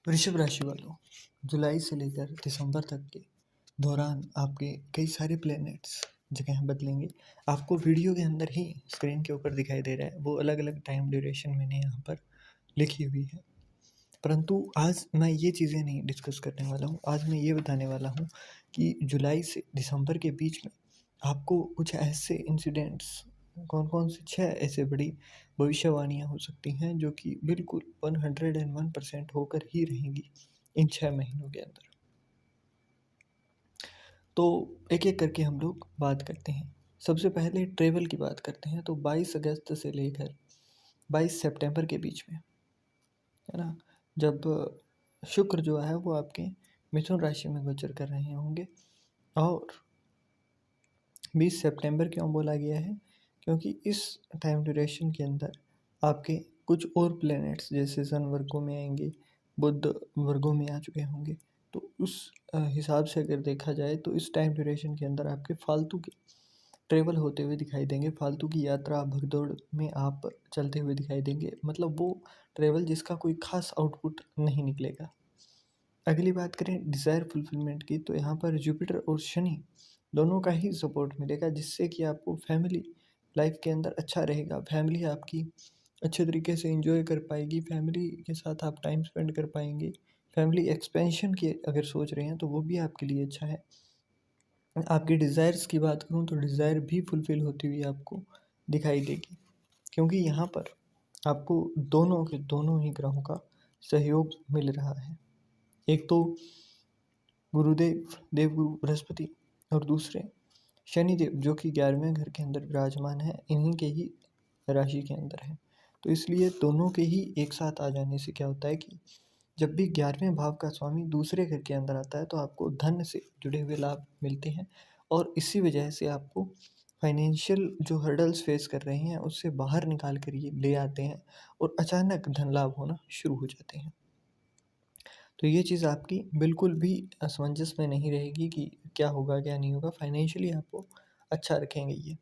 वृषभ राशि वालों, जुलाई से लेकर दिसंबर तक के दौरान आपके कई सारे प्लैनेट्स जगह बदलेंगे। आपको वीडियो के अंदर ही स्क्रीन के ऊपर दिखाई दे रहा है, वो अलग अलग टाइम ड्यूरेशन मैंने यहाँ पर लिखी हुई है। परंतु आज मैं ये चीज़ें नहीं डिस्कस करने वाला हूँ। आज मैं ये बताने वाला हूँ कि जुलाई से दिसंबर के बीच में आपको कुछ ऐसे इंसिडेंट्स, कौन कौन से 6 ऐसे बड़ी भविष्यवाणियाँ हो सकती हैं जो कि बिल्कुल 101% होकर ही रहेंगी इन 6 महीनों के अंदर। तो एक एक करके हम लोग बात करते हैं। सबसे पहले ट्रेवल की बात करते हैं। तो 22 अगस्त से लेकर 22 सितंबर के बीच में, है ना, जब शुक्र जो है वो आपके मिथुन राशि में गोचर कर रहे होंगे। और 20 सितंबर क्यों बोला गया है? क्योंकि इस टाइम ड्यूरेशन के अंदर आपके कुछ और प्लैनेट्स जैसे सन वर्गों में आएंगे, बुध वर्गों में आ चुके होंगे। तो उस हिसाब से अगर देखा जाए तो इस टाइम ड्यूरेशन के अंदर आपके फालतू के ट्रेवल होते हुए दिखाई देंगे, फालतू की यात्रा भगदौड़ में आप चलते हुए दिखाई देंगे। मतलब वो ट्रेवल जिसका कोई खास आउटपुट नहीं निकलेगा। अगली बात करें डिज़ायर फुलफिलमेंट की, तो यहाँ पर जुपिटर और शनि दोनों का ही सपोर्ट मिलेगा, जिससे कि आपको फैमिली लाइफ के अंदर अच्छा रहेगा। फैमिली आपकी अच्छे तरीके से एंजॉय कर पाएगी, फैमिली के साथ आप टाइम स्पेंड कर पाएंगे। फैमिली एक्सपेंशन की अगर सोच रहे हैं तो वो भी आपके लिए अच्छा है। आपकी डिज़ायर्स की बात करूँ तो डिज़ायर भी फुलफ़िल होती हुई आपको दिखाई देगी, क्योंकि यहाँ पर आपको दोनों के दोनों ही ग्रहों का सहयोग मिल रहा है। एक तो गुरुदेव देवगुरु बृहस्पति और दूसरे शनिदेव जो कि 11वें घर के अंदर विराजमान है, इन्हीं के ही राशि के अंदर है। तो इसलिए दोनों के ही एक साथ आ जाने से क्या होता है कि जब भी 11वें भाव का स्वामी दूसरे घर के अंदर आता है तो आपको धन से जुड़े हुए लाभ मिलते हैं, और इसी वजह से आपको फाइनेंशियल जो हर्डल्स फेस कर रहे हैं उससे बाहर निकाल कर ये ले आते हैं, और अचानक धन लाभ होना शुरू हो जाते हैं। तो ये चीज़ आपकी बिल्कुल भी असमंजस में नहीं रहेगी कि क्या होगा क्या नहीं होगा, फाइनेंशियली आपको अच्छा रखेंगे ये।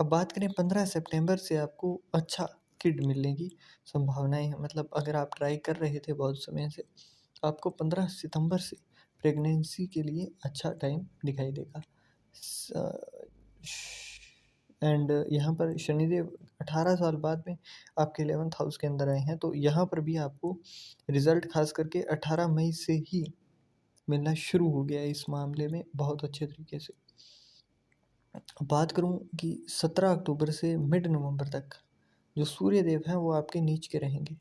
अब बात करें 15 सितंबर से आपको अच्छा किड मिलने की संभावनाएं हैं। मतलब अगर आप ट्राई कर रहे थे बहुत समय से, तो आपको 15 सितंबर से प्रेगनेंसी के लिए अच्छा टाइम दिखाई देगा। एंड यहाँ पर शनिदेव 18 साल बाद में आपके 11th हाउस के अंदर आए हैं, तो यहाँ पर भी आपको रिजल्ट खास करके 18 मई से ही मिलना शुरू हो गया है इस मामले में बहुत अच्छे तरीके से। बात करूं कि 17 अक्टूबर से मिड नवंबर तक जो सूर्य देव हैं वो आपके नीच के रहेंगे।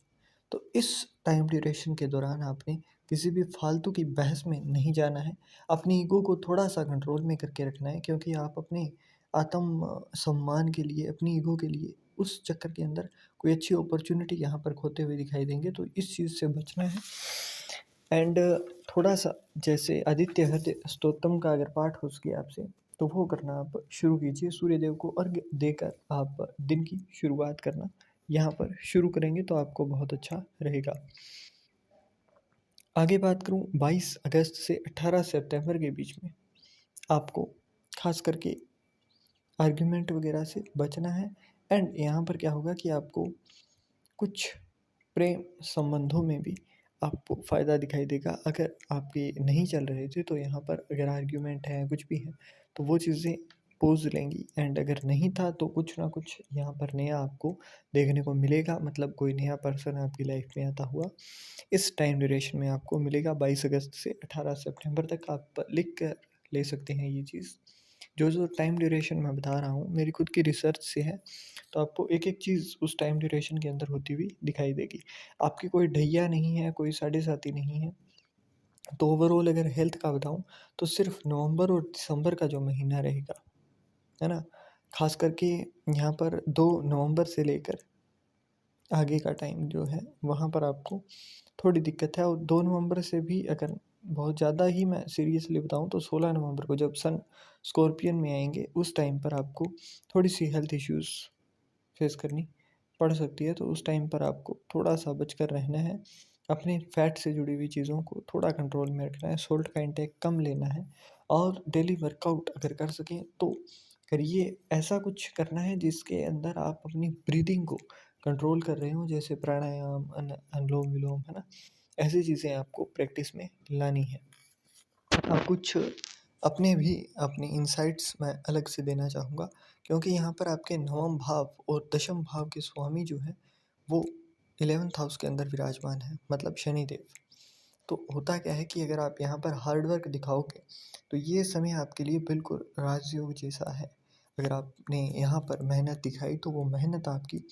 तो इस टाइम ड्यूरेशन के दौरान आपने किसी भी फालतू की बहस में नहीं जाना है। अपनी ईगो को थोड़ा सा कंट्रोल में करके रखना है, क्योंकि आप अपने आत्म सम्मान के लिए, अपनी ईगो के लिए उस चक्कर के अंदर कोई अच्छी अपॉर्चुनिटी यहाँ पर खोते हुए दिखाई देंगे, तो इस चीज़ से बचना है। एंड थोड़ा सा जैसे आदित्य हृदय स्तोत्रम का अगर पाठ हो सके आपसे तो वो करना आप शुरू कीजिए। सूर्यदेव को अर्घ्य देकर आप दिन की शुरुआत करना यहाँ पर शुरू करेंगे तो आपको बहुत अच्छा रहेगा। आगे बात करूँ 22 अगस्त से 18 सितंबर के बीच में आपको खास करके आर्ग्यूमेंट वगैरह से बचना है। एंड यहाँ पर क्या होगा कि आपको कुछ प्रेम संबंधों में भी आपको फ़ायदा दिखाई देगा। अगर आपके नहीं चल रहे थे तो यहाँ पर अगर आर्ग्यूमेंट है, कुछ भी है, तो वो चीज़ें पोज़ लेंगी। एंड अगर नहीं था तो कुछ ना कुछ यहाँ पर नया आपको देखने को मिलेगा। मतलब कोई नया पर्सन आपकी लाइफ में आता हुआ इस टाइम ड्यूरेशन में आपको मिलेगा। 22 अगस्त से 18 सितंबर तक आप लिख कर ले सकते हैं ये चीज़। जो टाइम ड्यूरेशन मैं बता रहा हूँ मेरी खुद की रिसर्च से है, तो आपको एक एक चीज़ उस टाइम ड्यूरेशन के अंदर होती हुई दिखाई देगी। आपकी कोई ढैया नहीं है, कोई साढ़े साती नहीं है। तो ओवरऑल अगर हेल्थ का बताऊँ तो सिर्फ नवंबर और दिसंबर का जो महीना रहेगा, है ना, खास करके यहाँ पर 2 नवंबर से लेकर आगे का टाइम जो है वहाँ पर आपको थोड़ी दिक्कत है। और 2 नवंबर से भी अगर बहुत ज़्यादा ही मैं सीरियसली बताऊँ तो 16 नवंबर को जब सन स्कॉर्पियन में आएंगे उस टाइम पर आपको थोड़ी सी हेल्थ इश्यूज़ फेस करनी पड़ सकती है। तो उस टाइम पर आपको थोड़ा सा बचकर रहना है। अपने फैट से जुड़ी हुई चीज़ों को थोड़ा कंट्रोल में रखना है, सोल्ट का इंटेक कम लेना है, और डेली वर्कआउट अगर कर सकें तो करिए। ऐसा कुछ करना है जिसके अंदर आप अपनी ब्रीदिंग को कंट्रोल कर रहे हो, जैसे प्राणायाम, अनुलोम विलोम, है ना, ऐसी चीज़ें आपको प्रैक्टिस में लानी है। कुछ अपने इनसाइट्स मैं अलग से देना चाहूँगा, क्योंकि यहाँ पर आपके नवम भाव और दशम भाव के स्वामी जो हैं वो 11th हाउस के अंदर विराजमान है, मतलब शनिदेव। तो होता क्या है कि अगर आप यहाँ पर हार्ड वर्क दिखाओगे तो ये समय आपके लिए बिल्कुल राजयोग जैसा है। अगर आपने यहाँ पर मेहनत दिखाई तो वो मेहनत आपकी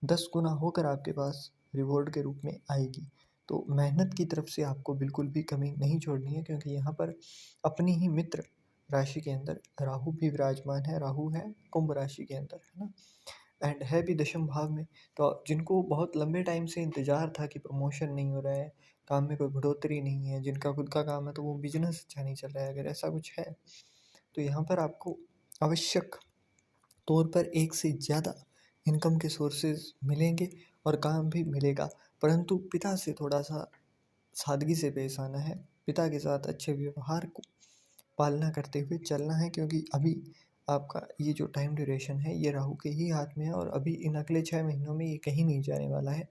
10 गुना होकर आपके पास रिवॉर्ड के रूप में आएगी। तो मेहनत की तरफ से आपको बिल्कुल भी कमी नहीं छोड़नी है, क्योंकि यहाँ पर अपनी ही मित्र राशि के अंदर राहु भी विराजमान है। राहु है कुंभ राशि के अंदर, है ना, एंड है भी दशम भाव में। तो जिनको बहुत लंबे टाइम से इंतज़ार था कि प्रमोशन नहीं हो रहा है, काम में कोई बढ़ोतरी नहीं है, जिनका खुद का काम है तो वो बिजनेस अच्छा नहीं चल रहा है, अगर ऐसा कुछ है तो यहाँ पर आपको आवश्यक तौर पर एक से ज़्यादा इनकम के सोर्सेज मिलेंगे और काम भी मिलेगा। परंतु पिता से थोड़ा सा सादगी से पेश आना है, पिता के साथ अच्छे व्यवहार को पालना करते हुए चलना है, क्योंकि अभी आपका ये जो टाइम ड्यूरेशन है ये राहु के ही हाथ में है और अभी इन अगले 6 महीनों में ये कहीं नहीं जाने वाला है।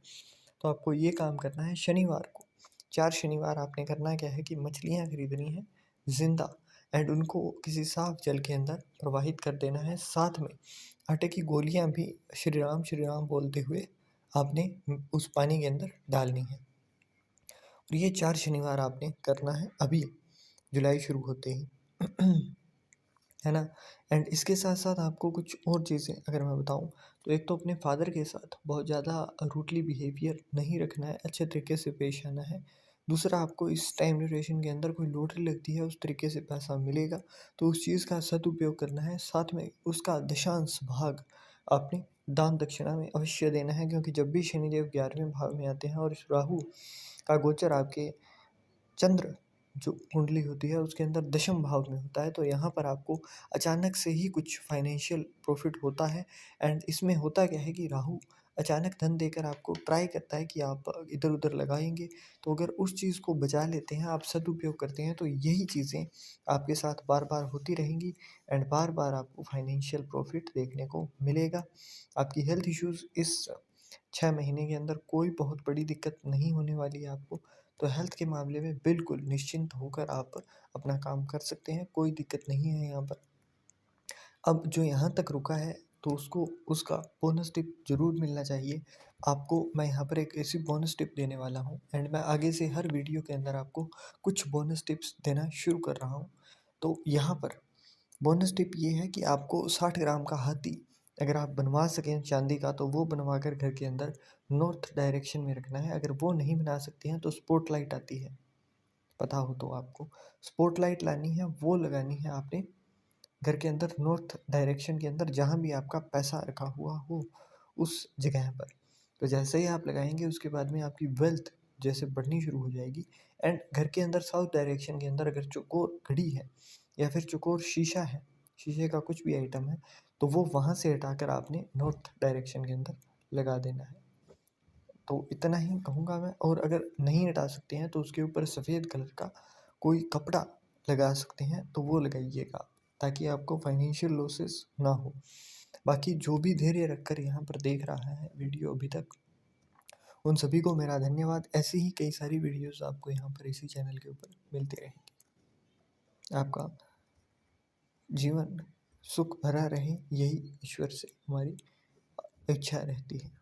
तो आपको ये काम करना है शनिवार को। 4 शनिवार आपने करना क्या है कि मछलियाँ खरीदनी है जिंदा, एंड उनको किसी साफ जल के अंदर प्रवाहित कर देना है। साथ में आटे की गोलियां भी श्री राम बोलते हुए आपने उस पानी के अंदर डालनी है। और ये 4 शनिवार आपने करना है अभी जुलाई शुरू होते ही, है ना। एंड इसके साथ साथ आपको कुछ और चीज़ें अगर मैं बताऊं तो एक तो अपने फादर के साथ बहुत ज़्यादा रूटली बिहेवियर नहीं रखना है, अच्छे तरीके से पेश आना है। दूसरा, आपको इस टाइम ड्यूरेशन के अंदर कोई लॉटरी लगती है, उस तरीके से पैसा मिलेगा तो उस चीज़ का सदुपयोग करना है। साथ में उसका दशांश भाग आपने दान दक्षिणा में अवश्य देना है, क्योंकि जब भी शनिदेव 11वें भाव में आते हैं और इस राहु का गोचर आपके चंद्र जो कुंडली होती है उसके अंदर दशम भाव में होता है, तो यहाँ पर आपको अचानक से ही कुछ फाइनेंशियल प्रॉफिट होता है। एंड इसमें होता क्या है कि राहु अचानक धन देकर आपको ट्राई करता है कि आप इधर उधर लगाएंगे, तो अगर उस चीज़ को बचा लेते हैं, आप सदुपयोग करते हैं, तो यही चीज़ें आपके साथ बार बार होती रहेंगी एंड बार बार आपको फाइनेंशियल प्रॉफिट देखने को मिलेगा। आपकी हेल्थ इश्यूज़ इस 6 महीने के अंदर कोई बहुत बड़ी दिक्कत नहीं होने वाली है आपको। तो हेल्थ के मामले में बिल्कुल निश्चिंत होकर आप अपना काम कर सकते हैं, कोई दिक्कत नहीं है यहाँ पर। अब जो यहाँ तक रुका है तो उसको उसका बोनस टिप ज़रूर मिलना चाहिए आपको। मैं यहाँ पर एक ऐसी बोनस टिप देने वाला हूँ एंड मैं आगे से हर वीडियो के अंदर आपको कुछ बोनस टिप्स देना शुरू कर रहा हूँ। तो यहाँ पर बोनस टिप ये है कि आपको 60 ग्राम का हाथी अगर आप बनवा सकें चांदी का, तो वो बनवा कर घर के अंदर नॉर्थ डायरेक्शन में रखना है। अगर वो नहीं बना सकते हैं तो स्पॉट लाइट आती है, पता हो तो आपको स्पॉट लाइट लानी है, वो लगानी है आपने घर के अंदर नॉर्थ डायरेक्शन के अंदर, जहाँ भी आपका पैसा रखा हुआ हो उस जगह पर। तो जैसे ही आप लगाएंगे उसके बाद में आपकी वेल्थ जैसे बढ़नी शुरू हो जाएगी। एंड घर के अंदर साउथ डायरेक्शन के अंदर अगर चौकोर घड़ी है या फिर चौकोर शीशा है, शीशे का कुछ भी आइटम है, तो वो वहाँ से हटाकर आपने नॉर्थ डायरेक्शन के अंदर लगा देना है। तो इतना ही कहूँगा मैं। और अगर नहीं हटा सकते हैं तो उसके ऊपर सफ़ेद कलर का कोई कपड़ा लगा सकते हैं तो वो लगाइएगा, ताकि आपको फाइनेंशियल लॉसेस ना हो। बाकी जो भी धैर्य रखकर यहाँ पर देख रहा है वीडियो अभी तक, उन सभी को मेरा धन्यवाद। ऐसी ही कई सारी वीडियोस आपको यहाँ पर इसी चैनल के ऊपर मिलती रहेंगी। आपका जीवन सुख भरा रहे, यही ईश्वर से हमारी इच्छा रहती है।